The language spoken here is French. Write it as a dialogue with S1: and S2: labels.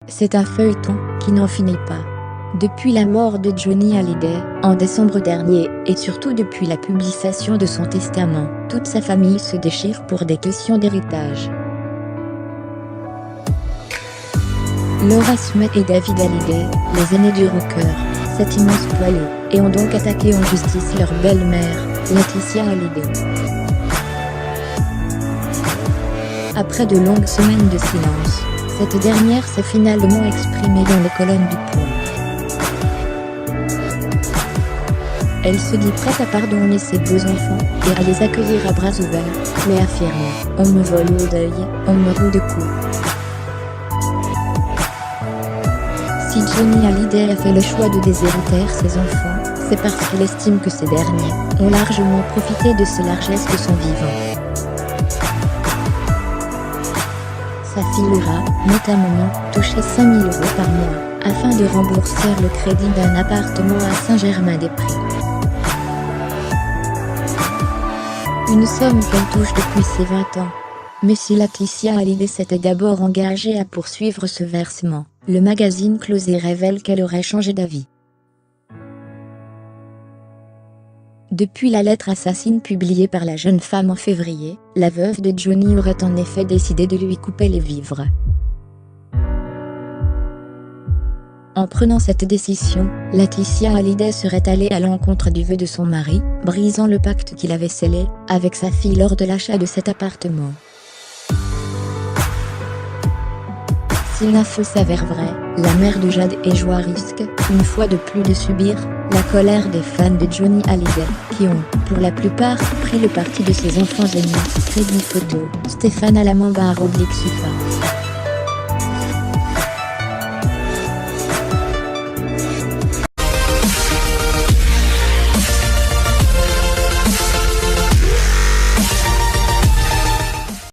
S1: C'est un feuilleton qui n'en finit pas. Depuis la mort de Johnny Hallyday, en décembre dernier, et surtout depuis la publication de son testament, toute sa famille se déchire pour des questions d'héritage. Laura Smith et David Hallyday, les aînés du rocker, cet immense poilu, et ont donc attaqué en justice leur belle-mère, Laetitia Hallyday. Après de longues semaines de silence, cette dernière s'est finalement exprimée dans les colonnes du Point. Elle se dit prête à pardonner ses beaux enfants et à les accueillir à bras ouverts, mais affirme « On me vole au deuil, on me roule de coups ». Si Johnny Hallyday a fait le choix de déshériter ses enfants, c'est parce qu'il estime que ces derniers ont largement profité de ce largesse de son vivant. Sa fille Laura, notamment, touchait 5 000 € par mois, afin de rembourser le crédit d'un appartement à Saint-Germain-des-Prés. Une somme qu'elle touche depuis ses 20 ans. Mais si Laetitia Hallyday s'était d'abord engagée à poursuivre ce versement, le magazine Closer révèle qu'elle aurait changé d'avis. Depuis la lettre assassine publiée par la jeune femme en février, la veuve de Johnny aurait en effet décidé de lui couper les vivres. En prenant cette décision, Laetitia Hallyday serait allée à l'encontre du vœu de son mari, brisant le pacte qu'il avait scellé avec sa fille lors de l'achat de cet appartement. Si l'info s'avère vraie, la mère de Jade et Joie risque, une fois de plus, de subir la colère des fans de Johnny Hallyday, qui ont, pour la plupart, pris le parti de ses enfants ennemis. Crédit photo, Stéphane Alamamba _Supa.